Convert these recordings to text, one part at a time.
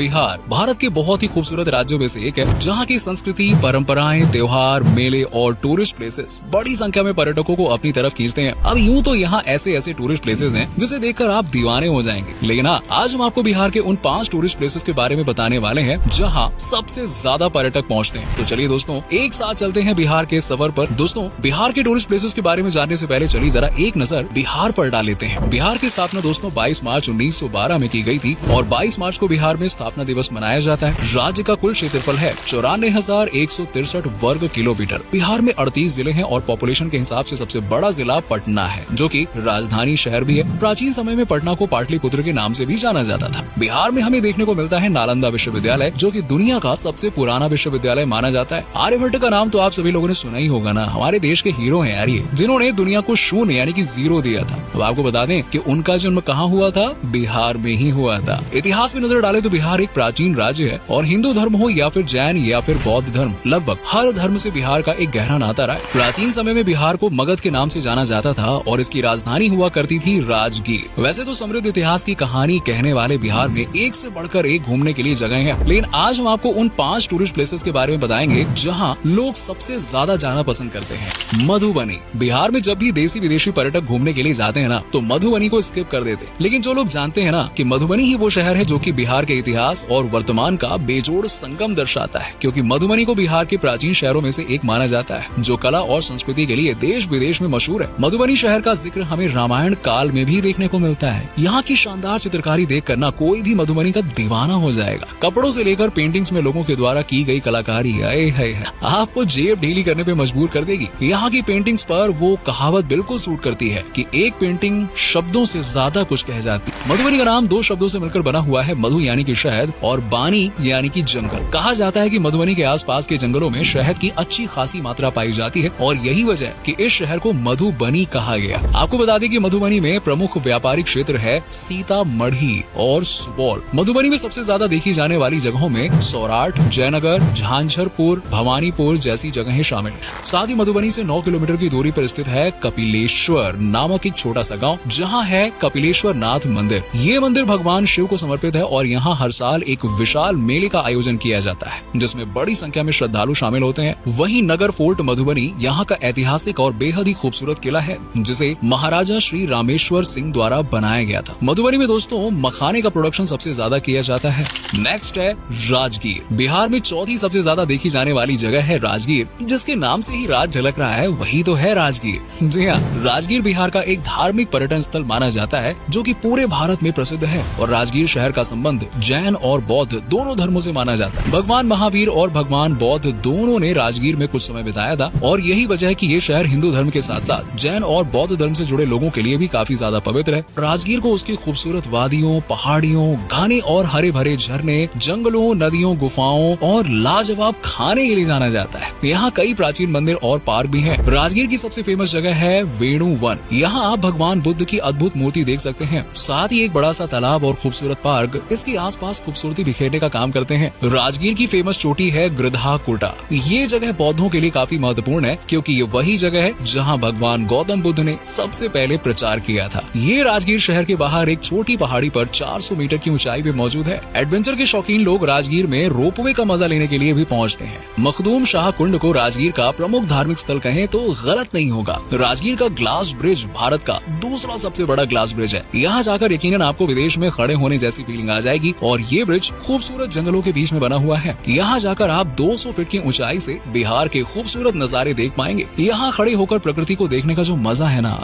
बिहार भारत के बहुत ही खूबसूरत राज्यों में से एक है, जहाँ की संस्कृति, परंपराएं, त्योहार, मेले और टूरिस्ट प्लेसेस बड़ी संख्या में पर्यटकों को अपनी तरफ खींचते हैं। अब यूं तो यहाँ ऐसे ऐसे टूरिस्ट प्लेसेस हैं जिसे देखकर आप दीवाने हो जाएंगे, लेकिन आज हम आपको बिहार के उन 5 टूरिस्ट प्लेसेस के बारे में बताने वाले हैं जहाँ सबसे ज्यादा पर्यटक पहुँचते हैं। तो चलिए दोस्तों, एक साथ चलते हैं बिहार के सफर पर। दोस्तों, बिहार के टूरिस्ट प्लेसेस के बारे में जानने से पहले चलिए जरा एक नजर बिहार पर डाल लेते हैं। बिहार की स्थापना दोस्तों 22 मार्च 1912 में की गई थी और 22 मार्च को बिहार में स्थापना दिवस मनाया जाता है। राज्य का कुल क्षेत्रफल है 94,163 वर्ग किलोमीटर। बिहार में 38 जिले हैं और पॉपुलेशन के हिसाब से सबसे बड़ा जिला पटना है, जो कि राजधानी शहर भी है। प्राचीन समय में पटना को पाटलिपुत्र के नाम से भी जाना जाता था। बिहार में हमें देखने को मिलता है नालंदा विश्वविद्यालय, जो कि दुनिया का सबसे पुराना विश्वविद्यालय माना जाता है। आर्यभट्ट का नाम तो आप सभी लोगों ने सुना ही होगा ना, हमारे देश के हीरो हैं यार ये, जिन्होंने दुनिया को शून्य यानी कि 0 दिया था। अब आपको बता दें कि उनका जन्म कहाँ हुआ था? बिहार में ही हुआ था। इतिहास में नजर डाले तो बिहार एक प्राचीन राज्य है और हिंदू धर्म हो या फिर जैन या फिर बौद्ध धर्म, लगभग हर धर्म से बिहार का एक गहरा नाता रहा है। प्राचीन समय में बिहार को मगध के नाम से जाना जाता था और इसकी राजधानी हुआ करती थी राजगीर। वैसे तो समृद्ध इतिहास की कहानी कहने वाले बिहार में एक से बढ़कर एक घूमने के लिए जगह है, लेकिन आज हम आपको उन 5 टूरिस्ट प्लेसेस के बारे में बताएंगे जहाँ लोग सबसे ज्यादा जाना पसंद करते हैं। मधुबनी। बिहार में जब भी देसी विदेशी पर्यटक घूमने के लिए जाते हैं ना, तो मधुबनी को स्किप कर देते, लेकिन जो लोग जानते हैं ना कि मधुबनी ही वो शहर है जो कि बिहार के इतिहास और वर्तमान का बेजोड़ संगम दर्शाता है, क्योंकि मधुबनी को बिहार के प्राचीन शहरों में से एक माना जाता है, जो कला और संस्कृति के लिए देश विदेश में मशहूर है। मधुबनी शहर का जिक्र हमें रामायण काल में भी देखने को मिलता है। यहाँ की शानदार चित्रकारी देख कर ना कोई भी मधुबनी का दीवाना हो जाएगा। कपड़ों से लेकर पेंटिंग्स में लोगों के द्वारा की गई कलाकारी आपको जेब ढीली करने पे मजबूर कर देगी। यहाँ की पेंटिंग्स पर वो कहावत बिल्कुल सूट करती है कि एक पेंटिंग शब्दों से ज्यादा कुछ कह जाती है। मधुबनी का नाम 2 शब्दों से मिलकर बना हुआ है, मधु यानी कि शहद और बानी यानी कि जंगल। कहा जाता है कि मधुबनी के आसपास के जंगलों में शहद की अच्छी खासी मात्रा पाई जाती है और यही वजह है कि इस शहर को मधुबनी कहा गया। आपको बता दें कि मधुबनी में प्रमुख व्यापारिक क्षेत्र है सीतामढ़ी और सुपौल। मधुबनी में सबसे ज्यादा देखी जाने वाली जगहों में सौराठ, जयनगर, झांझरपुर, भवानीपुर जैसी जगहें शामिल है। साथ ही मधुबनी से 9 किलोमीटर की दूरी पर स्थित है कपिलेश्वर नामक एक छोटा सा गाँव, जहाँ है कपिलेश्वर नाथ मंदिर। ये मंदिर भगवान शिव को समर्पित है और यहाँ हर साल एक विशाल मेले का आयोजन किया जाता है, जिसमें बड़ी संख्या में श्रद्धालु शामिल होते हैं। वहीं नगर फोर्ट मधुबनी यहाँ का ऐतिहासिक और बेहद ही खूबसूरत किला है, जिसे महाराजा श्री रामेश्वर सिंह द्वारा बनाया गया था। मधुबनी में दोस्तों मखाने का प्रोडक्शन सबसे ज्यादा किया जाता है। नेक्स्ट है राजगीर। बिहार में चौथी सबसे ज्यादा देखी जाने वाली जगह है राजगीर, जिसके नाम से ही राज झलक रहा है, वही तो है राजगीर। जी हाँ, राजगीर बिहार का एक धार्मिक पर्यटन स्थल माना जाता है, जो कि पूरे भारत में प्रसिद्ध है और राजगीर शहर का संबंध जैन और बौद्ध दोनों धर्मों से माना जाता है। भगवान महावीर और भगवान बौद्ध दोनों ने राजगीर में कुछ समय बिताया था और यही वजह है कि ये शहर हिंदू धर्म के साथ साथ जैन और बौद्ध धर्म से जुड़े लोगों के लिए भी काफी ज्यादा पवित्र है। राजगीर को उसकी खूबसूरत वादियों, पहाड़ियों, घने और हरे भरे झरने, जंगलों, नदियों, गुफाओं और लाजवाब खाने के लिए जाना जाता है। यहाँ कई प्राचीन मंदिर और पार्क भी हैं। राजगीर की सबसे फेमस जगह है वेणु वन। यहाँ आप भगवान बुद्ध की अद्भुत मूर्ति देख सकते हैं। साथ ही एक बड़ा सा तालाब और खूबसूरत पार्क इसके आसपास खूबसूरती बिखेरने का काम करते हैं। राजगीर की फेमस चोटी है गृधाकुटा। ये जगह बौद्धों के लिए काफी महत्वपूर्ण है, क्योंकि ये वही जगह है जहाँ भगवान गौतम बुद्ध ने सबसे पहले प्रचार किया था। ये राजगीर शहर के बाहर एक छोटी पहाड़ी पर 400 मीटर की ऊंचाई पे मौजूद है। एडवेंचर के शौकीन लोग राजगीर में रोपवे का मजा लेने के लिए भी पहुँचते हैं। मखदूम शाह कुंड को राजगीर का प्रमुख धार्मिक स्थल कहें तो गलत नहीं होगा। राजगीर का ग्लास ब्रिज भारत का दूसरा सबसे बड़ा ग्लास ब्रिज है। यहाँ जाकर यकीनन आपको विदेश में खड़े होने जैसी फीलिंग आ जाएगी और ये ब्रिज खूबसूरत जंगलों के बीच में बना हुआ है। यहाँ जाकर आप 200 फीट की ऊंचाई से बिहार के खूबसूरत नजारे देख पाएंगे। यहाँ खड़े होकर प्रकृति को देखने का जो मजा है ना,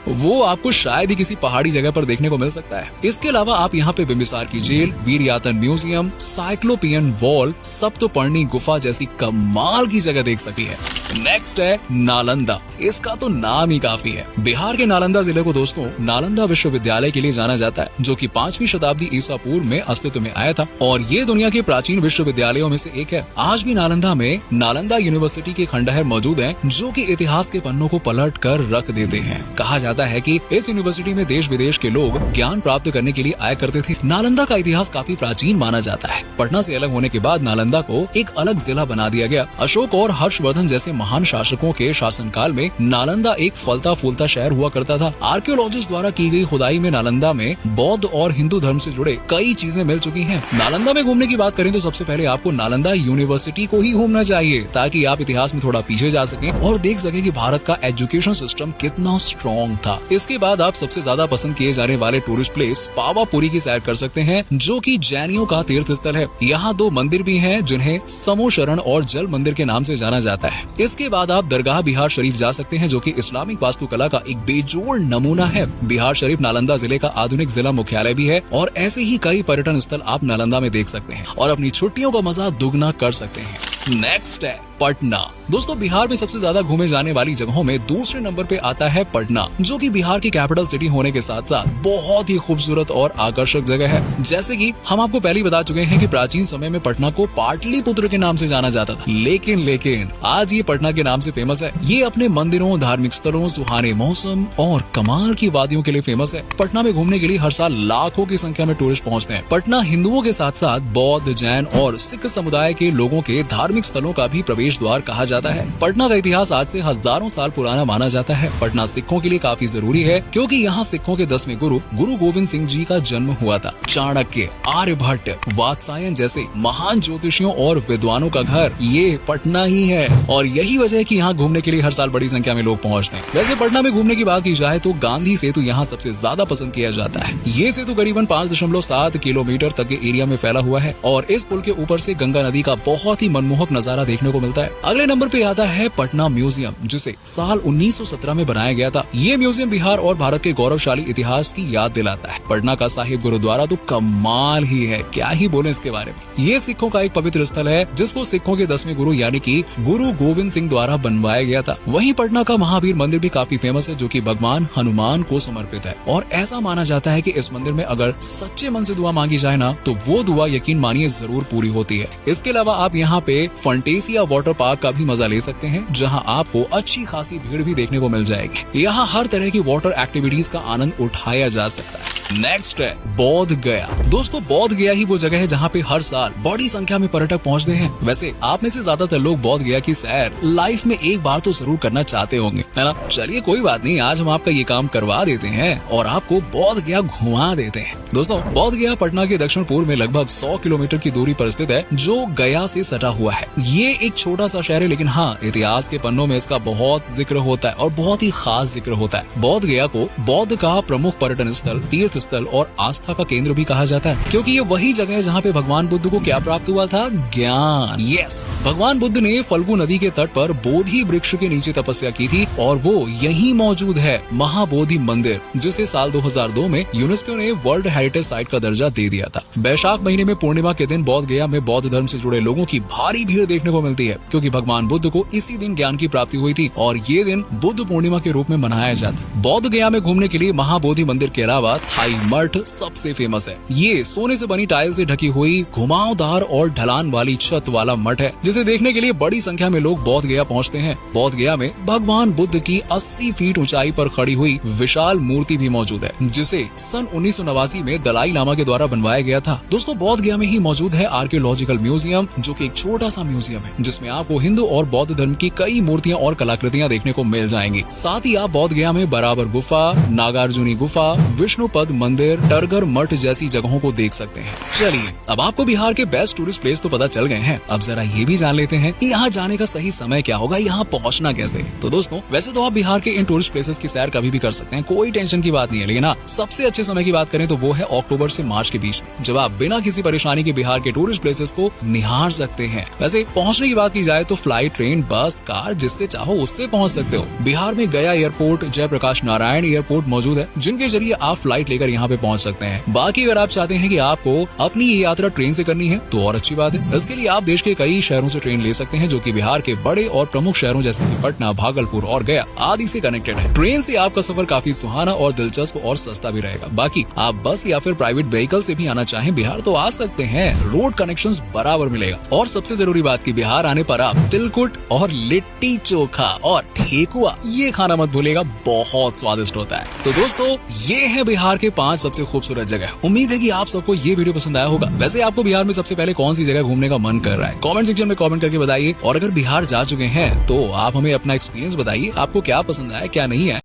वो आपको शायद ही किसी पहाड़ी जगह पर देखने को मिल सकता है। इसके अलावा आप यहाँ पे बिम्बिसार की जेल, वीरयातन म्यूजियम, साइक्लोपियन वॉल, सप्तपर्णी गुफा जैसी कमाल की जगह देख सकती है। नेक्स्ट है नालंदा। इसका तो नाम ही काफी है। बिहार के नालंदा जिले को दोस्तों नालंदा विश्वविद्यालय के लिए जाना जाता है, जो कि 5वीं शताब्दी ईसा पूर्व में अस्तित्व में आया था और ये दुनिया के प्राचीन विश्वविद्यालयों में से एक है। आज भी नालंदा में नालंदा यूनिवर्सिटी के खंडहर मौजूद हैं, जो कि इतिहास के पन्नों को पलट कर रख देते हैं। कहा जाता है कि इस यूनिवर्सिटी में देश विदेश के लोग ज्ञान प्राप्त करने के लिए आया करते थे। नालंदा का इतिहास काफी प्राचीन माना जाता है। पटना से अलग होने के बाद नालंदा को एक अलग जिला बना दिया गया। अशोक और हर्षवर्धन जैसे महान शासकों के शासनकाल में नालंदा एक फलता फूलता शहर हुआ करता था। आर्कियोलॉजिस्ट द्वारा की गई खुदाई में नालंदा में बौद्ध और हिंदू धर्म से जुड़े कई चीजें मिल चुकी हैं। नालंदा में घूमने की बात करें तो सबसे पहले आपको नालंदा यूनिवर्सिटी को ही घूमना चाहिए, ताकि आप इतिहास में थोड़ा पीछे जा सकें और देख सकें कि भारत का एजुकेशन सिस्टम कितना स्ट्रॉन्ग था। इसके बाद आप सबसे ज्यादा पसंद किए जाने वाले टूरिस्ट प्लेस पावापुरी की सैर कर सकते हैं, जो कि जैनियों का तीर्थ स्थल है। यहाँ 2 मंदिर भी हैं, जिन्हें समो शरण और जल मंदिर के नाम से जाना जाता है। इसके बाद आप दरगाह बिहार शरीफ जा सकते हैं, जो कि इस्लामिक वास्तुकला का एक बेजोड़ नमूना है। बिहार शरीफ नालंदा जिले का आधुनिक जिला मुख्यालय भी है और ऐसे ही कई पर्यटन स्थल आप नालंदा में देख सकते हैं और अपनी छुट्टियों का मजा दुगना कर सकते हैं। नेक्स्ट है पटना। दोस्तों, बिहार में सबसे ज्यादा घूमे जाने वाली जगहों में दूसरे नंबर पे आता है पटना, जो कि बिहार की कैपिटल सिटी होने के साथ साथ बहुत ही खूबसूरत और आकर्षक जगह है। जैसे कि हम आपको पहले ही बता चुके हैं कि प्राचीन समय में पटना को पाटलिपुत्र के नाम से जाना जाता था, लेकिन आज ये पटना के नाम से फेमस है। ये अपने मंदिरों, धार्मिक स्थलों, सुहाने मौसम और कमाल की वादियों के लिए फेमस है। पटना में घूमने के लिए हर साल लाखों की संख्या में टूरिस्ट पहुँचते हैं। पटना हिंदुओं के साथ साथ बौद्ध, जैन और सिख समुदाय के लोगों के धार्मिक स्थलों का भी प्रवेश द्वार कहा जाता है। पटना का इतिहास आज से हजारों साल पुराना माना जाता है। पटना सिखों के लिए काफी जरूरी है, क्योंकि यहाँ सिखों के 10वें गुरु गोविंद सिंह जी का जन्म हुआ था। चाणक्य, आर्यभट्ट, वात्सायन जैसे महान ज्योतिषियों और विद्वानों का घर ये पटना ही है और यही वजह है कि यहाँ घूमने के लिए हर साल बड़ी संख्या में लोग पहुँचते हैं। वैसे पटना में घूमने की बात की जाए तो गांधी सेतु यहाँ सबसे ज्यादा पसंद किया जाता है। ये सेतु करीबन 5.7 किलोमीटर तक के एरिया में फैला हुआ है और इस पुल के ऊपर से गंगा नदी का बहुत ही मनमोहक नजारा देखने को मिलता है। अगले नंबर पे आता है पटना म्यूजियम, जिसे साल 1917 में बनाया गया था। ये म्यूजियम बिहार और भारत के गौरवशाली इतिहास की याद दिलाता है। पटना का साहिब गुरुद्वारा तो कमाल ही है, क्या ही बोले इसके बारे में। ये सिखों का एक पवित्र स्थल है, जिसको सिखों के 10वें गुरु यानी कि गुरु गोविंद सिंह द्वारा बनवाया गया था। वहीं पटना का महावीर मंदिर भी काफी फेमस है, जो कि भगवान हनुमान को समर्पित है और ऐसा माना जाता है कि इस मंदिर में अगर सच्चे मन से दुआ मांगी जाए ना, तो वो दुआ यकीन मानिए जरूर पूरी होती है। इसके अलावा आप यहाँ पे फंटेसिया वाटर पार्क का भी मजा ले सकते हैं, जहां आपको अच्छी खासी भीड़ भी देखने को मिल जाएगी। यहाँ हर तरह की वाटर एक्टिविटीज का आनंद उठाया जा सकता है। नेक्स्ट है बोध गया। दोस्तों, बोध गया ही वो जगह है जहाँ पे हर साल बड़ी संख्या में पर्यटक पहुँचते हैं। वैसे आप में से ज्यादातर लोग बोध गया की सैर लाइफ में एक बार तो जरूर करना चाहते होंगे, है ना। चलिए कोई बात नहीं, आज हम आपका ये काम करवा देते हैं और आपको बोध गया घुमा देते हैं। दोस्तों, बोध गया पटना के दक्षिण पूर्व में लगभग 100 किलोमीटर की दूरी पर स्थित है, जो गया से सटा हुआ है। ये एक छोटा सा शहर है, लेकिन हाँ, इतिहास के पन्नों में इसका बहुत जिक्र होता है और बहुत ही खास जिक्र होता है। बोध गया को बौद्ध का प्रमुख पर्यटन स्थल, तीर्थ स्थल और आस्था का केंद्र भी कहा जाता है, क्योंकि ये वही जगह है जहाँ पे भगवान बुद्ध को क्या प्राप्त हुआ था? ज्ञान। यस, भगवान बुद्ध ने फल्गु नदी के तट पर बोधि वृक्ष के नीचे तपस्या की थी और वो यही मौजूद है महाबोधि मंदिर, जिसे साल 2002 में यूनेस्को ने वर्ल्ड हेरिटेज साइट का दर्जा दे दिया था। वैशाख महीने में पूर्णिमा के दिन बोध गया में बौद्ध धर्म से जुड़े लोगों की भारी भीड़ देखने को मिलती है, क्योंकि भगवान बुद्ध को इसी दिन ज्ञान की प्राप्ति हुई थी और ये दिन बुद्ध पूर्णिमा के रूप में मनाया जाता है। बोध गया में घूमने के लिए महाबोधि मंदिर के अलावा थाई मठ सबसे फेमस है। ये सोने से बनी टाइल से ढकी हुई घुमावदार और ढलान वाली छत वाला मठ है, जिसे देखने के लिए बड़ी संख्या में लोग बोध गया पहुँचते हैं। बोध गया में भगवान बुद्ध की 80 फीट ऊंचाई पर खड़ी हुई विशाल मूर्ति भी मौजूद है, जिसे सन 1989 में दलाई लामा के द्वारा बनवाया गया था। दोस्तों, बोध गया में ही मौजूद है आर्कियोलॉजिकल म्यूजियम, जो कि एक छोटा सा म्यूजियम है, जिसमें आपको हिंदू और बौद्ध धर्म की कई मूर्तियां और कलाकृतियां देखने को मिल जाएंगी। साथ ही आप बोध गया में बराबर गुफा, नागार्जुनी गुफा, विष्णुपद मंदिर, टरगर मठ जैसी जगहों को देख सकते हैं। चलिए, अब आपको बिहार के बेस्ट टूरिस्ट प्लेस तो पता चल गए हैं, अब जरा ये भी जान लेते हैं कि यहाँ जाने का सही समय क्या होगा, यहाँ पहुँचना कैसे। तो दोस्तों, वैसे तो आप बिहार के इन टूरिस्ट प्लेसेस की सैर कभी भी कर सकते हैं, कोई टेंशन की बात नहीं है, लेकिन हाँ, सबसे अच्छे समय की बात करें तो वो है अक्टूबर से मार्च के बीच में, जब आप बिना किसी परेशानी के बिहार के टूरिस्ट प्लेसेस को निहार सकते हैं। वैसे पहुँचने की बात की जाए तो फ्लाइट, ट्रेन, बस, कार, जिससे चाहो उससे पहुँच सकते हो। बिहार में गया एयरपोर्ट, जयप्रकाश नारायण एयरपोर्ट मौजूद है, जिनके जरिए आप फ्लाइट लेकर यहाँ पे पहुँच सकते हैं। बाकी अगर आप चाहते हैं कि आपको अपनी ये यात्रा ट्रेन से करनी है तो और अच्छी बात है। इसके लिए आप देश के कई शहरों से ट्रेन ले सकते हैं, जो कि बिहार के बड़े और प्रमुख शहरों जैसे कि पटना, भागलपुर और गया आदि से कनेक्टेड है। ट्रेन से आपका सफर काफी सुहाना और दिलचस्प और सस्ता भी रहेगा। बाकी आप बस या फिर प्राइवेट व्हीकल से भी आना चाहें बिहार तो आ सकते हैं, रोड कनेक्शंस बराबर मिलेगा। और सबसे जरूरी बात की बिहार आने परब, तिलकुट और लिट्टी चोखा और ठेकुआ, ये खाना मत भूलिएगा, बहुत स्वादिष्ट होता है। तो दोस्तों, ये है बिहार के 5 सबसे खूबसूरत जगह। उम्मीद है कि आप सबको ये वीडियो पसंद आया होगा। वैसे आपको बिहार में सबसे पहले कौन सी जगह घूमने का मन कर रहा है, कमेंट सेक्शन में कमेंट करके बताइए। और अगर बिहार जा चुके हैं तो आप हमें अपना एक्सपीरियंस बताइए, आपको क्या पसंद आया क्या नहीं है।